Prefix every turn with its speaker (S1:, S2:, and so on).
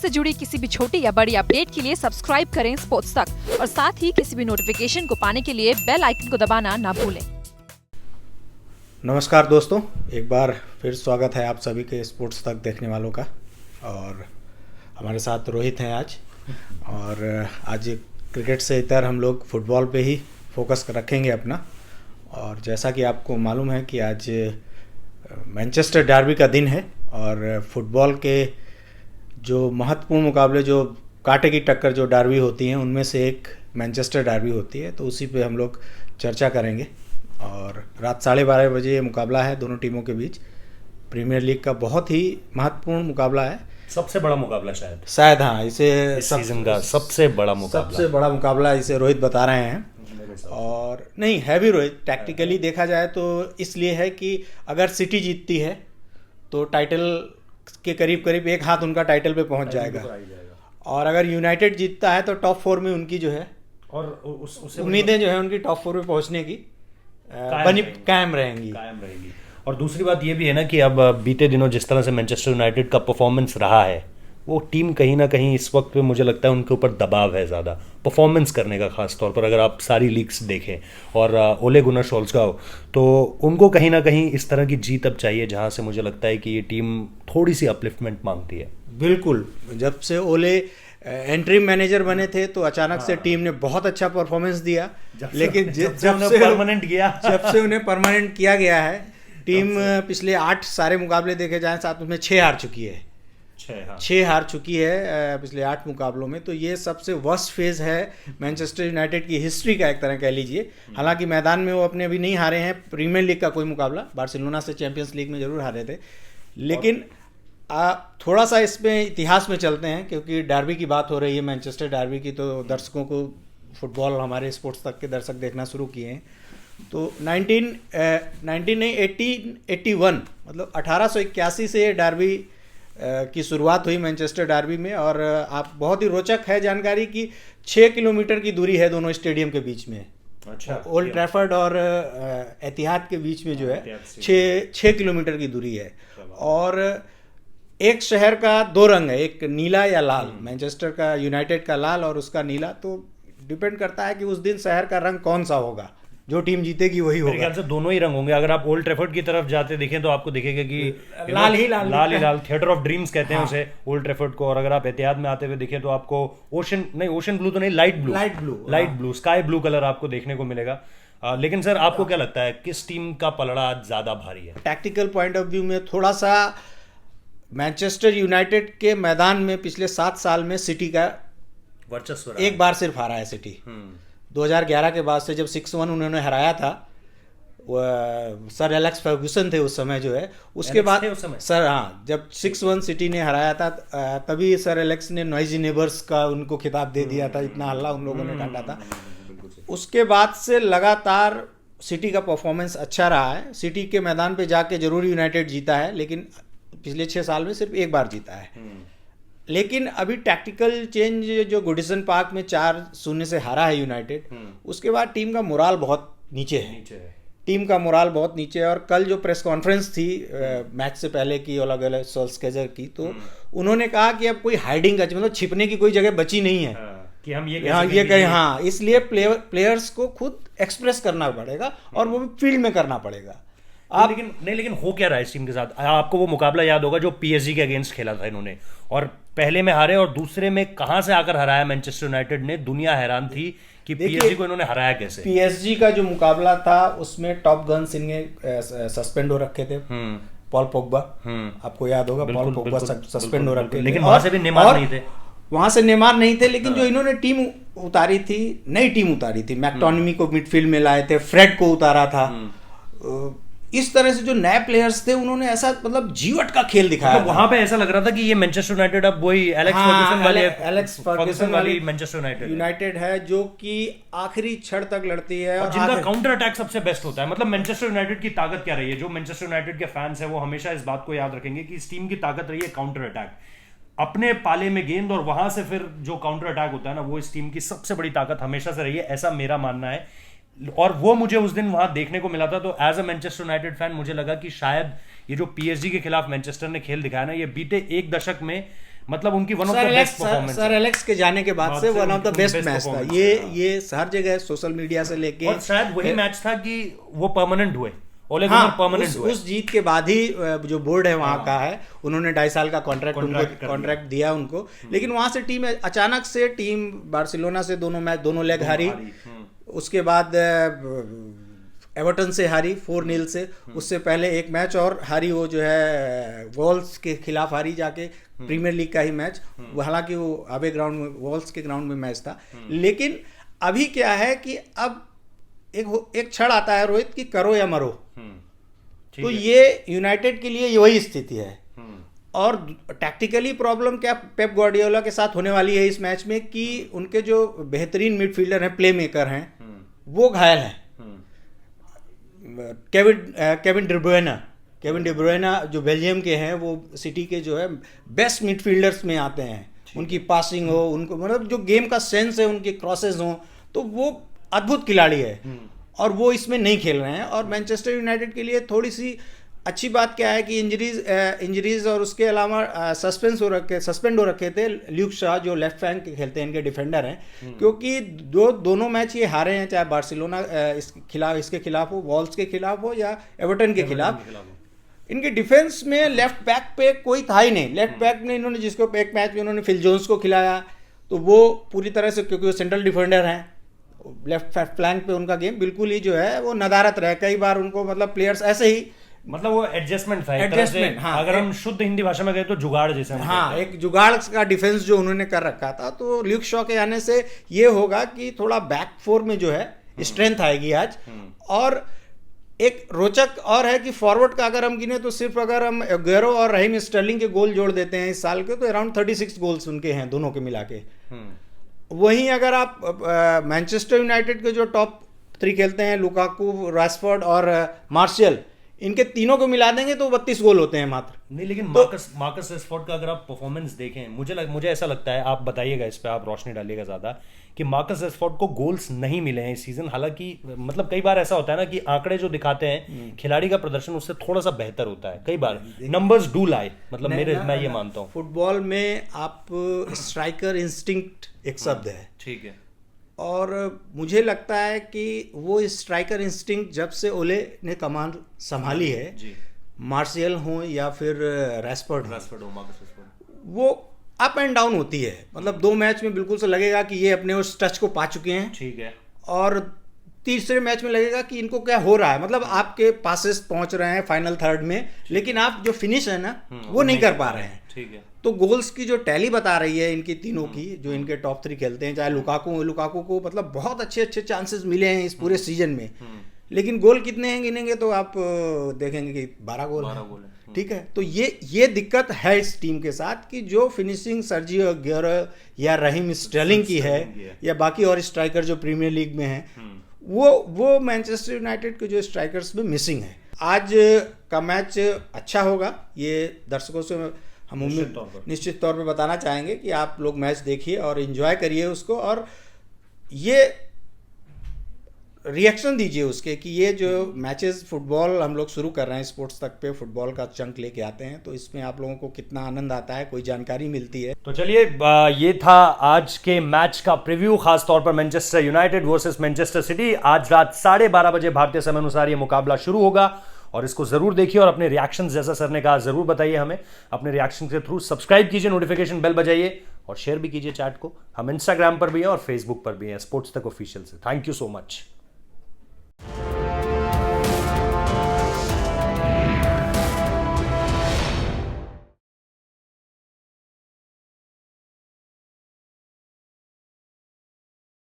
S1: से जुड़ी किसी भी छोटी या बड़ी अपडेट के लिए सब्सक्राइब करें स्पोर्ट्स तक और साथ ही किसी भी नोटिफिकेशन को पाने के लिए बेल आइकन को दबाना ना भूलें।
S2: नमस्कार दोस्तों, एक बार फिर स्वागत है आप सभी के स्पोर्ट्स तक देखने वालों का। और हमारे साथ रोहित हैं आज। और आज क्रिकेट से इतर हम लोग फुटबॉल पे ही फोकस रखेंगे अपना। और जैसा कि आपको मालूम है कि आज मैनचेस्टर डर्बी का दिन है और फुटबॉल के जो महत्वपूर्ण मुकाबले, जो कांटे की टक्कर जो डर्बी होती हैं, उनमें से एक मैनचेस्टर डर्बी होती है। तो उसी पे हम लोग चर्चा करेंगे। और रात 12:30 बजे ये मुकाबला है दोनों टीमों के बीच। प्रीमियर लीग का बहुत ही महत्वपूर्ण मुकाबला है,
S3: सबसे बड़ा मुकाबला
S2: शायद हाँ, इसे
S3: सीजन का सबसे बड़ा
S2: मुकाबला इसे रोहित बता रहे हैं। और नहीं है भी रोहित, टैक्टिकली देखा जाए तो इसलिए है कि अगर सिटी जीतती है तो टाइटल के करीब एक हाथ उनका टाइटल पे पहुंच जाएगा। और अगर यूनाइटेड जीतता है तो टॉप 4 में उनकी जो है और उम्मीदें जो है उनकी टॉप 4 में पहुंचने की कायम रहेंगी।
S3: और दूसरी बात ये भी है ना कि अब बीते दिनों जिस तरह से मैनचेस्टर यूनाइटेड का परफॉर्मेंस रहा है, वो टीम कहीं ना कहीं इस वक्त पे मुझे लगता है उनके ऊपर दबाव है ज़्यादा परफॉर्मेंस करने का। खास तौर पर अगर आप सारी लीग्स देखें और ओले गुनर सोल्सगाओ, तो उनको कहीं ना कहीं इस तरह की जीत अब चाहिए जहां से मुझे लगता है कि ये टीम थोड़ी सी अपलिफ्टमेंट मांगती है।
S2: बिल्कुल, जब से ओले एंट्री मैनेजर बने थे तो अचानक से टीम ने बहुत अच्छा परफॉर्मेंस दिया, लेकिन जब से उन्हें परमानेंट किया गया है, टीम पिछले 8 सारे मुकाबले देखे जाएं साथ उसमें 6 हार चुकी है। 6 हार चुकी है पिछले 8 मुकाबलों में। तो ये सबसे वर्स्ट फेज है मैनचेस्टर यूनाइटेड की हिस्ट्री का, एक तरह कह लीजिए। हालांकि मैदान में वो अपने अभी नहीं हारे हैं, प्रीमियर लीग का कोई मुकाबला, बार्सिलोना से चैंपियंस लीग में जरूर हारे थे। लेकिन थोड़ा सा इसमें इतिहास में चलते हैं, क्योंकि डर्बी की बात हो रही है, मैनचेस्टर डर्बी की, तो दर्शकों को फुटबॉल हमारे स्पोर्ट्स तक के दर्शक देखना शुरू किए हैं। तो 1881 मतलब 1881 से ये डर्बी की शुरुआत हुई मैनचेस्टर डर्बी में। और आप बहुत ही रोचक है जानकारी कि 6 किलोमीटर की दूरी है दोनों स्टेडियम के बीच में। अच्छा, ओल्ड ट्रैफर्ड और एतिहाद के बीच में जो है 6 किलोमीटर की दूरी है। और एक शहर का 2 रंग है, एक नीला या लाल। मैनचेस्टर का, यूनाइटेड का लाल और उसका नीला। तो डिपेंड करता है कि उस दिन शहर का रंग कौन सा होगा, जो टीम जीतेगी वही होगा।
S3: मेरे ख्याल से दोनों ही रंग होंगे। अगर आप ओल्ड ट्रैफर्ड की तरफ जाते देखें तो आपको दिखेगा कि
S2: लाल
S3: लाल थिएटर ऑफ ड्रीम्स कहते हैं उसे, ओल्ड ट्रैफर्ड को। और अगर आप एतिहाद में आते हुए देखें तो आपको ओशन ब्लू तो नहीं, light blue sky blue colour आपको देखने को मिलेगा। लेकिन सर, आपको क्या लगता है किस टीम का पलड़ा आज ज्यादा भारी है?
S2: टैक्टिकल पॉइंट ऑफ व्यू में थोड़ा सा मैनचेस्टर यूनाइटेड के मैदान में पिछले 7 साल में सिटी का
S3: वर्चस्व
S2: एक बार सिर्फ हारा है सिटी। 2011 के बाद से, जब 6-1 उन्होंने हराया था, सर एलेक्स फर्गूसन थे उस समय जो है, उसके बाद सर हाँ, जब 6-1 सिटी ने हराया था तभी सर एलेक्स ने नॉइजी नेबर्स का उनको खिताब दे दिया था, इतना हल्ला उन लोगों ने काटा था। उसके बाद से लगातार सिटी का परफॉर्मेंस अच्छा रहा है। सिटी के मैदान पे जाके जरूर यूनाइटेड जीता है, लेकिन पिछले 6 साल में सिर्फ एक बार जीता है। लेकिन अभी टैक्टिकल चेंज जो गुडिसन पार्क में 4-0 से हारा है यूनाइटेड, उसके बाद टीम का मोराल बहुत नीचे है। टीम का मोराल बहुत नीचे है। और कल जो प्रेस कॉन्फ्रेंस थी मैच से पहले की, अलग सोल्स्केजर की, तो उन्होंने कहा कि अब कोई हाइडिंग का, मतलब छिपने की कोई जगह बची नहीं है
S3: कि हम ये
S2: कहें। हाँ, इसलिए प्लेयर्स को खुद एक्सप्रेस करना पड़ेगा और वो भी फील्ड में करना पड़ेगा।
S3: लेकिन हो क्या रहा है इस टीम के साथ? आपको वो मुकाबला याद होगा जो पीएसजी के अगेंस्ट खेला था इन्होंने, और पहले में हारे और दूसरे में कहां से आकर हराया मैनचेस्टर यूनाइटेड ने। दुनिया हैरान थी कि पीएसजी को इन्होंने हराया कैसे।
S2: पीएसजी का जो मुकाबला था उसमें टॉप गन्स इनके सस्पेंड हो रखे थे। पॉल पोग्बा, आपको याद होगा, पॉल पोग्बा सस्पेंड हो रखे थे,
S3: लेकिन वहां से भी नेमार नहीं थे।
S2: वहां से नेमार नहीं थे, लेकिन जो इन्होंने टीम उतारी थी, नई टीम उतारी थी, मैकटोनिमी को मिडफील्ड में लाए थे, फ्रेड को उतारा था। इस तरह से जो नए प्लेयर्स थे उन्होंने ऐसा, मतलब जीवट का खेल दिखाया।
S3: मतलब वहां पे ऐसा लग रहा था कि ये मैनचेस्टर यूनाइटेड अब वही एलेक्स फर्गूसन वाली मैनचेस्टर
S2: यूनाइटेड है, जो कि आखिरी क्षण तक लड़ती है
S3: और जिनका काउंटर अटैक सबसे बेस्ट होता है। मतलब मैनचेस्टर यूनाइटेड की ताकत क्या रही है? जो मैनचेस्टर यूनाइटेड के फैंस है वो हमेशा इस बात को याद रखेंगे कि इस टीम की ताकत रही है काउंटर अटैक, अपने पाले में गेंद और वहां से फिर जो काउंटर अटैक होता है ना, वो इस टीम की सबसे बड़ी ताकत हमेशा से रही है, ऐसा मेरा मानना है। और वो मुझे उस दिन वहां देखने को मिला था। तो as a Manchester United fan मुझे लगा कि शायद ये जो पीएसजी के खिलाफ मैनचेस्टर ने खेल दिखाया ना, ये बीते 1 दशक में मतलब उनकी one of the best performance.
S2: Sir Alex के जाने के बाद से one of the best match था ये हर जगह सोशल मीडिया से लेके,
S3: और शायद वही मैच था कि वो परमानेंट हुए, ओले गुनर परमानेंट हुए।
S2: उस जीत के बाद ही जो बोर्ड है वहाँ का है, उन्होंने 2.5 साल का कॉन्ट्रैक्ट दिया उनको। लेकिन वहाँ से टीम अचानक से टीम बार्सिलोना से दोनों लेग हारी, उसके बाद एवर्टन से हारी 4-0 से, उससे पहले एक मैच और हारी, वो जो है वॉल्स के खिलाफ हारी जाके, प्रीमियर लीग का ही मैच, हालांकि वो अवे ग्राउंड में वॉल्स के ग्राउंड में मैच था। लेकिन अभी क्या है कि अब एक क्षण आता है रोहित कि करो या मरो, तो ये यूनाइटेड के लिए वही स्थिति है। और टैक्टिकली प्रॉब्लम क्या पेप गार्डियोला के साथ होने वाली है इस मैच में कि उनके जो बेहतरीन मिडफील्डर हैं, प्ले मेकर हैं, वो घायल हैं। केविन डी ब्रुयना जो बेल्जियम के हैं, वो सिटी के जो है बेस्ट मिडफील्डर्स में आते हैं। उनकी पासिंग हो, उनको मतलब जो गेम का सेंस है, उनके क्रॉसेस हो, तो वो अद्भुत खिलाड़ी है। और वो इसमें नहीं खेल रहे हैं। और मैनचेस्टर यूनाइटेड के लिए थोड़ी सी अच्छी बात क्या है कि इंजरीज और उसके अलावा सस्पेंड हो रखे थे ल्यूक शॉ, जो लेफ्ट फ्लैंक के खेलते हैं, इनके डिफेंडर हैं, क्योंकि दोनों मैच ये हारे हैं, चाहे बार्सिलोना इसके खिलाफ हो, वॉल्स के खिलाफ हो, या एवर्टन के खिलाफ। इनके डिफेंस में लेफ्ट बैक पे कोई था ही नहीं। लेफ्ट बैक में इन्होंने जिसको एक मैच में इन्होंने फिल जोन्स को खिलाया, तो वो पूरी तरह से, क्योंकि वो सेंट्रल डिफेंडर हैं, लेफ्ट फ्लैंक पे उनका गेम बिल्कुल ही जो है वो नदारत रहे। कई बार उनको मतलब प्लेयर्स ऐसे ही,
S3: मतलब वो एडजस्टमेंट था, एडजस्टमेंट। हाँ, अगर हम शुद्ध हिंदी भाषा में कहें तो जुगाड़ जैसे।
S2: हाँ, एक जुगाड़ का डिफेंस जो उन्होंने कर रखा था। तो ल्यूक शॉ के आने से ये होगा कि थोड़ा बैक फोर में जो है स्ट्रेंथ आएगी आज। और एक रोचक और है कि फॉरवर्ड का अगर हम गिने तो सिर्फ अगर हम एगुएरो और रहीम स्टर्लिंग के गोल जोड़ देते हैं इस साल के, तो अराउंड 36 गोल्स उनके हैं दोनों के मिला के। वहीं अगर आप मैनचेस्टर यूनाइटेड के जो टॉप 3 खेलते हैं, लुकाकू, राशफोर्ड और मार्शियल, इनके तीनों को मिला देंगे तो 32 गोल होते हैं मात्र।
S3: नहीं, लेकिन मार्कस रेशफोर्ड का अगर आप परफॉर्मेंस देखें, मुझे ऐसा लगता है, आप बताइएगा इस पे, आप रोशनी डालिएगा ज़्यादा, कि मार्कस रेशफोर्ड को गोल्स नहीं मिले हैं इस सीजन। हालांकि मतलब कई बार ऐसा होता है ना कि आंकड़े जो दिखाते हैं, खिलाड़ी का प्रदर्शन उससे थोड़ा सा बेहतर होता है। कई बार नंबर्स डू लाई, मतलब मैं ये मानता हूँ।
S2: फुटबॉल में आप स्ट्राइकर इंस्टिंक्ट एक शब्द है, ठीक है, और मुझे लगता है कि वो स्ट्राइकर इंस्टिंक्ट जब से ओले ने कमान संभाली है, मार्शियल हो या फिर रैशफोर्ड हो, वो अप एंड डाउन होती है। मतलब 2 मैच में बिल्कुल से लगेगा कि ये अपने उस टच को पा चुके हैं, ठीक है, और तीसरे मैच में लगेगा कि इनको क्या हो रहा है। मतलब आपके पासेस पहुंच रहे हैं फाइनल थर्ड में, लेकिन आप जो फिनिश है ना वो नहीं कर पा रहे हैं, ठीक है। तो गोल्स की जो टैली बता रही है इनकी तीनों की, जो इनके टॉप 3 खेलते हैं, चाहे लुकाकू को मतलब बहुत अच्छे चांसेस मिले हैं इस पूरे सीजन में, लेकिन गोल कितने हैं गिनेंगे तो आप देखेंगे कि 12 गोल है, ठीक है। तो ये दिक्कत है इस टीम के साथ कि जो फिनिशिंग सर्जियो अग्युएरो या रहीम स्टर्लिंग की है या बाकी और स्ट्राइकर जो प्रीमियर लीग में हैं, वो मैनचेस्टर यूनाइटेड के जो स्ट्राइकर्स में मिसिंग है। आज का मैच अच्छा होगा, ये दर्शकों से हम निश्चित तौर पे बताना चाहेंगे कि आप लोग मैच देखिए और एंजॉय करिए उसको, और ये रिएक्शन दीजिए उसके कि ये जो मैचेस फुटबॉल हम लोग शुरू कर रहे हैं स्पोर्ट्स तक पे, फुटबॉल का चंक लेके आते हैं, तो इसमें आप लोगों को कितना आनंद आता है, कोई जानकारी मिलती है।
S3: तो चलिए, ये था आज के मैच का प्रीव्यू, खास तौर पर Manchester United versus Manchester city. आज रात 12:30 बजे भारतीय समय अनुसार ये मुकाबला शुरू होगा, और इसको जरूर देखिए और अपने रिएक्शन, जैसा सर ने कहा, जरूर बताइए हमें अपने रिएक्शन के थ्रू। सब्सक्राइब कीजिए, नोटिफिकेशन बेल बजाइए और शेयर भी कीजिए चैट को। हम इंस्टाग्राम पर भी हैं और फेसबुक पर भी हैं, स्पोर्ट्स तक ऑफिशियल से। Thank you so much.